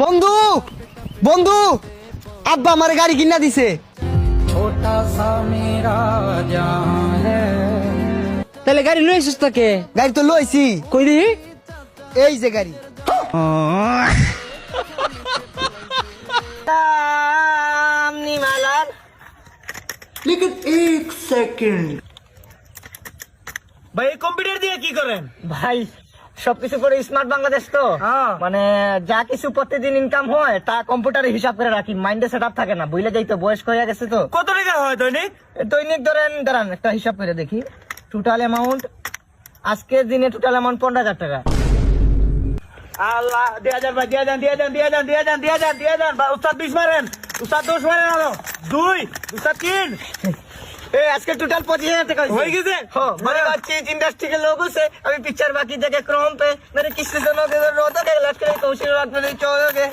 বন্ধু বন্ধু আব্বা আমার গাড়ি কিনা দিছে। তাহলে গাড়ি লই আসিস তাকে? গাড়ি তো লইছি। কই দি? এই যে গাড়ি। लेकिन एक सेकंड ভাই কম্পিউটার দিয়ে কি করেন? ভাই সবকিছু করে স্মার্ট বাংলাদেশ তো মানে যা কিছু প্রতিদিন ইনকাম হয় তা কম্পিউটারে হিসাব করে রাখি, মাইন্ডে সেটআপ থাকে না, বুঝলে যাই তো বয়স্ক হয়ে গেছে তো। কত টাকা হয় দৈনিক? দৈনিক দাঁড়ান একটা হিসাব করে দেখি। টোটাল অ্যামাউন্ট আজকের দিনে টোটাল অ্যামাউন্ট 15,000 টাকা। আল্লাহ, দিয়ে যান ভাই, দিয়ে যান ভাই। উস্তাদ 20 মারেন, উস্তাদ 10 মারেন, আরো 2, উস্তাদ 3। এই আজকে টোটাল 25,000 টাকা হয়ে গেছে? हाँ बड़ी बातचीत इंडस्ट्री के लोगों से अभी पिक्चर बाकी जगह क्रोम पे मेरे किसी दोनों के रोते के लटके कौशल रात में चौदह के